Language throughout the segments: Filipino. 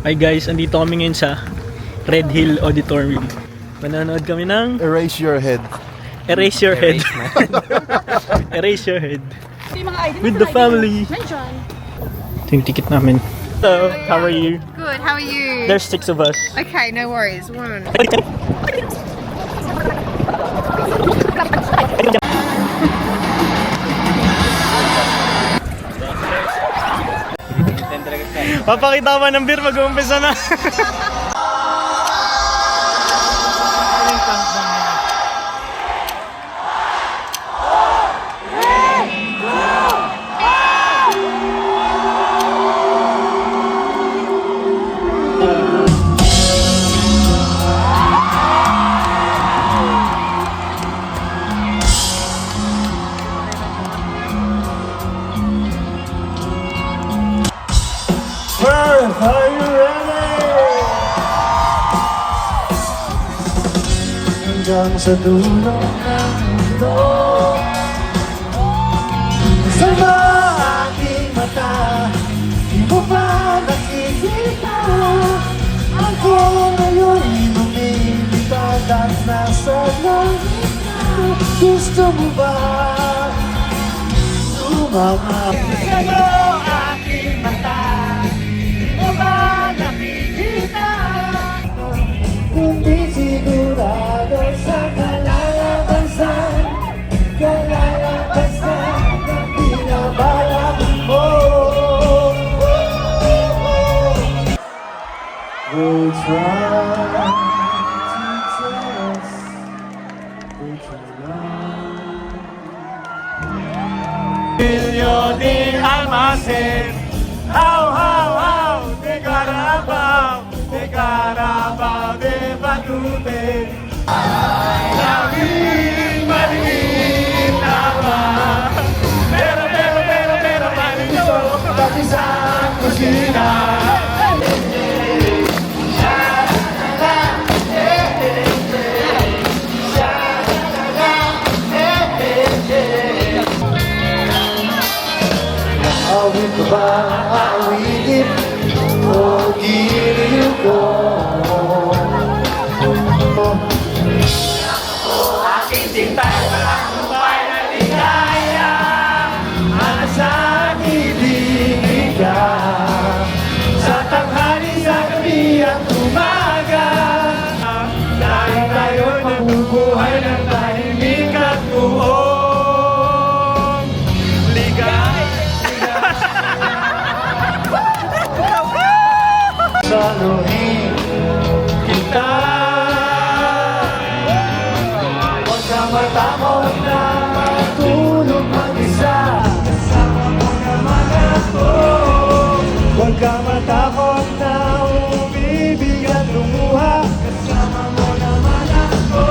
Hi guys, andito kami ngayon sa Red Hill Auditorium. Manonood kami ng Erase Your Head. Erase Your Head. Erase Your Head. With the family. Ito yung ticket namin. Hello, how are you? Good, how are you? There's 6 of us. Okay, no worries. One. Papakita ba ng beer mag-uumpisa na? Are you ready? Hanggang sa dulo ng mundo, sama aking mata, di mo ba nakikita? Ako ngayon lumilipad at nasa langit na. Gusto mo ba sumama? Sama aking mata, kundi sigurado sa kalalabasan, kalalabasan ng binabalak mo. We'll try to test which is love. Milyon de almacén, how, de Carabao, de Carabao, de Batute. Laging maliit naman, pero malito, pati sa kusina. Awit ko ba awitin o giliw ko? Aking sinta, tagumpay na ligaya, alasang ibigin ka. Sa tanghali, sa gabi at umaga, dahil tayo'y mabubuhay ng tahimik at buong ligaya. Saluhin kita, huwag ka matakot na matulog mag-isa. Kasama mo naman ako, huwag ka matakot na umibig at lumuha. Kasama mo naman ako.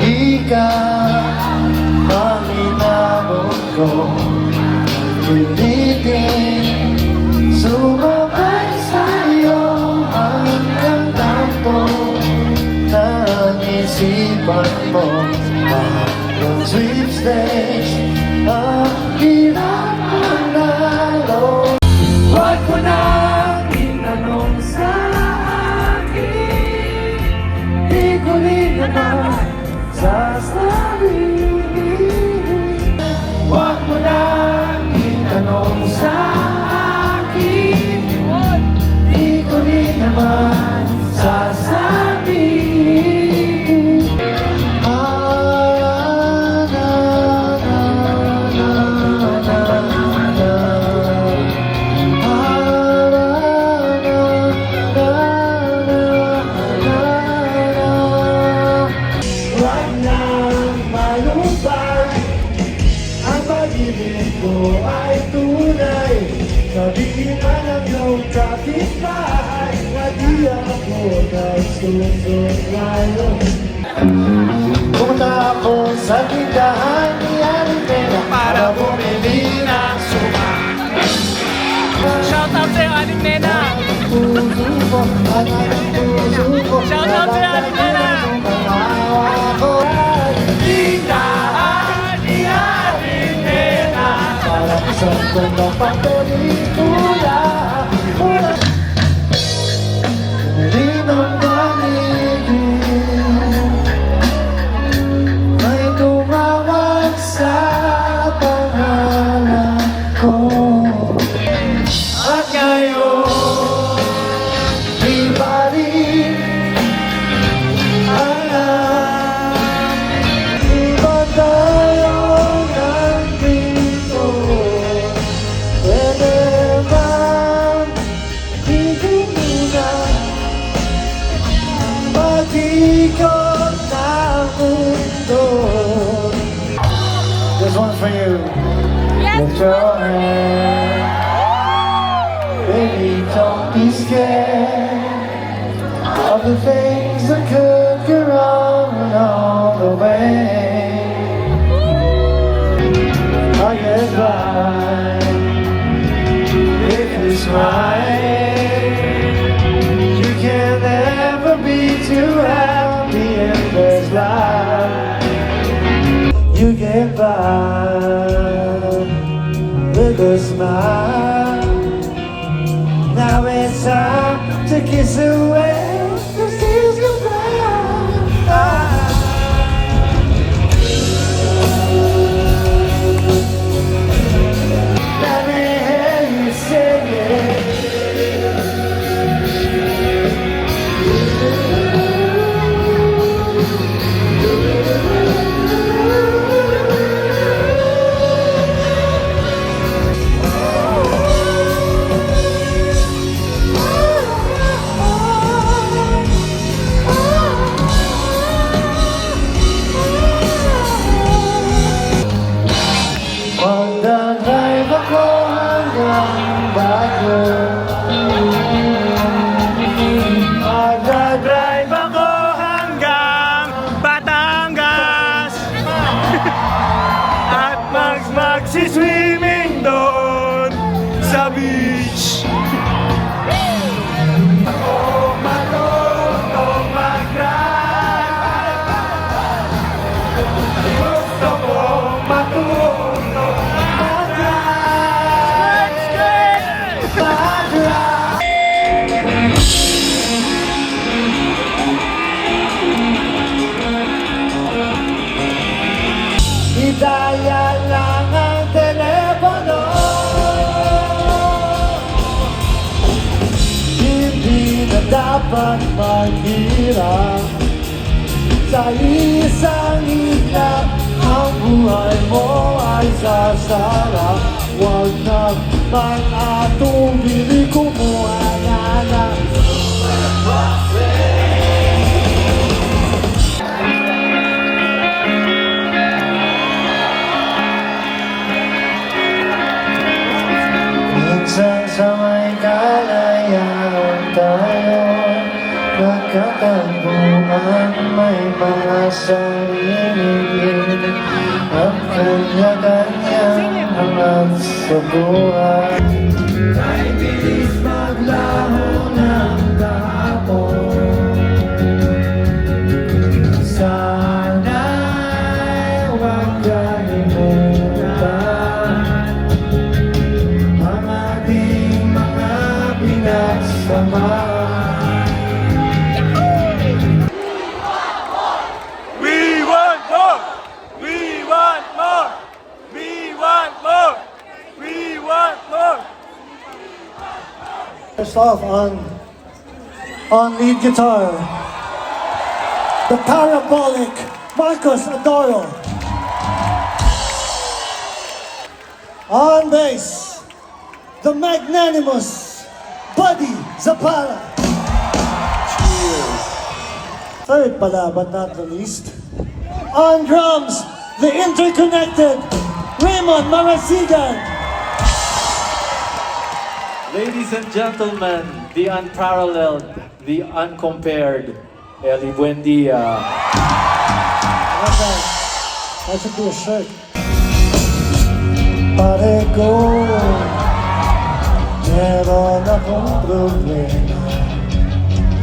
Ikaw ang inabot ko, pilitin sumabay sa'yo hanggang tanto ng isipan mo. Hanggang sweepstakes ang hirap manalo. Huwag mo nang itanong sa akin, di ko rin naman sasabihin. Huwag mo nang itanong sa akin, di ko rin naman sasabihin. Huwag nang malumbay, ang pag-ibig ko ay tunay. Sabihin man ang iyong kapitbahay na di ako nagsusod ngayon. Pumunta ako sa tindahan ni Arimena para bumili ng suka. Shout out sa'yo, Aling Nena! Shout Shout out sa'yo, Aling Nena! kwento pang pelikula. Ninong ganigin, may tumawag sa pangalan ko. At ngayon, ibalik ang iba tayong nandito. Pwede bang tigil muna mag-ikot ng mundo? This one's for you. Lift your hand. Baby, don't be scared of the things that could go wrong along the way. I get by if you smile. You can never be too happy in this life. You get by with a smile. Now it's time to kiss away the tears goodbye. Let me hear you sing it. Magdadrive ako hanggang Baguio. Magdadrive ako Hanggang Batangas at magsiswimming doon sa beach. Ako marunong mag-drive. Gusto ko matulog mag-drive. Idaya lang ang telepono. Hindi na dapat maghirap. Sa isang iglap, ang buhay mo ay sasarap. Huwag naman atubili kumuha na lang. Minsan sa may kalayaan tayo nagkatagpuan, may mga sarili ang kanya-kanyang hangat sa buhay. Ay bilis maglaho ng kahapon, sana'y huwag kalimutan ang ating mga pinagsamahan. We want more! We want more! We want more! We want more! First off, on lead guitar, the parabolic Marcos Adoro. On bass, the magnanimous Buddy Zapala. Cheers. Third pala, but not the least. On drums, the interconnected Raymond Marasigan. Ladies and gentlemen, the unparalleled, the uncompared, Eli Buendia. That should be a shirt. Pare ko, meron akong problema.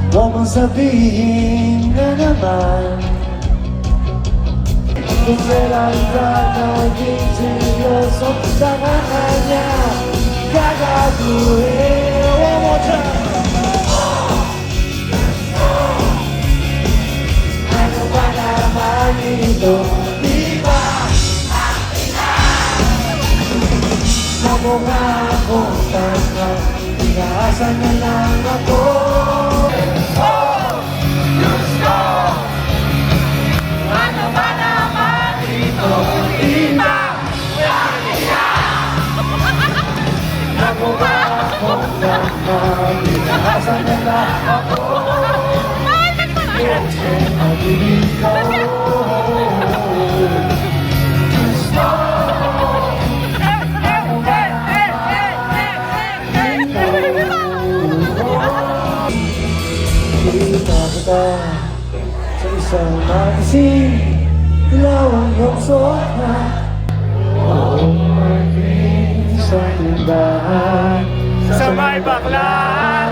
Huwag mong sabihin na naman. kailan ka naging seryoso sa kanya gagaguhin. One more time. Ano ba naman ito? Di ba? Sa mukha akong tanga, inaasan na lang ako. Inaasan na lang ako. Ang ikaw. Kita kita sa isang magazine, ilaw ang iyong suot na buong maging sa tindahan. Sa may baklaran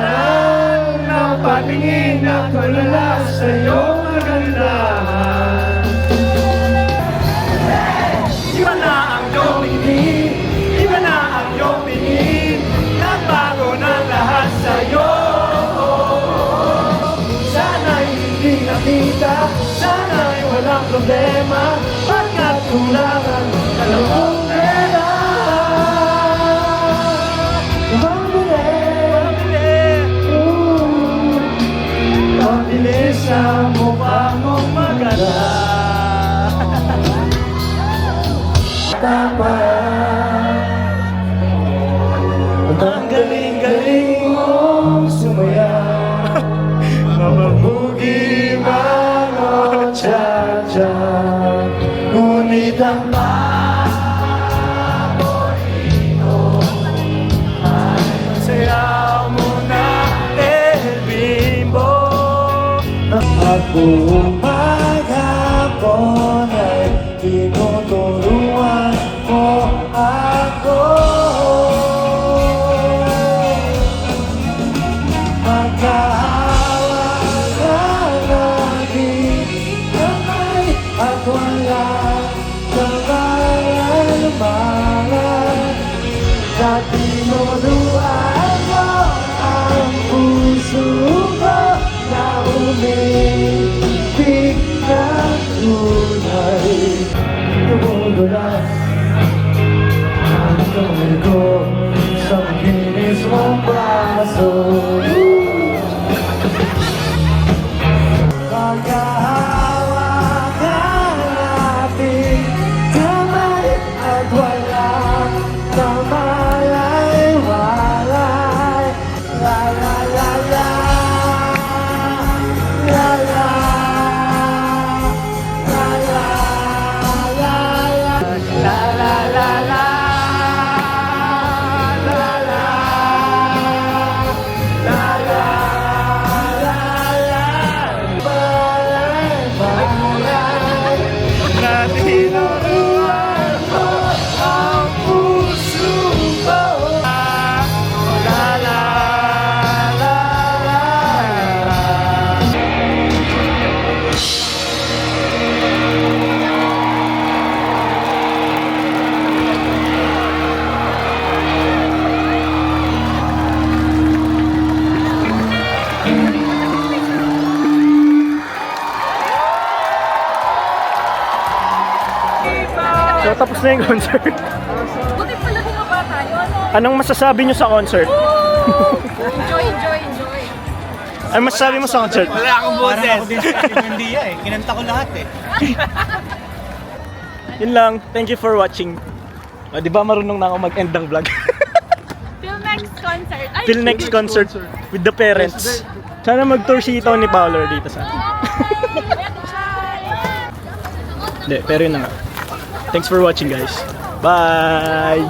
ng patingin na tulala sa iyong kagandahan. Iba na ang iyong tingin, iba na ang iyong tingin, nagbago na lahat sa iyo. Sana'y hindi nakita, sana'y walang problema, pagkat kulangan alam kong pera. Pabili sa mukha mong maganda. Tama. Ang galing-galing mong sumaya. Mababugi man o tsa-tsa, ngunit ang paborito ay masayaw mo na El Bimbo. At buong maghapon ay tinuturuan mo ako. Magkahawa na lagi kamay at wala kamay lumalan. Sa tinuruan mo ang puso ko na umibig ng tunay. Tumudulas ang kamay ko sa kinis mong braso. Magkahawak ang ating kamay at walang kamalay-walay. La la la la, la la, la la, la la, la la la la, la la, la la, la la. Balay-balay na tinuruan mo ang puso ko. La la la la. So tapos na yung concert. Buti pala bumaba tayo, ano? Anong masasabi nyo sa concert? Enjoy, enjoy, enjoy. Ano masasabi mo sa concert? Wala akong boses. Parang ako din sa India eh. Kinanta ko lahat eh. Yun lang. Thank you for watching. O, di ba marunong na ako mag-end ng vlog? Till next concert. Ay, Till next concert with the parents. Sana mag-tour si Tony Fowler dito sa atin. Hindi, pero yun na nga. Thanks for watching guys. Bye!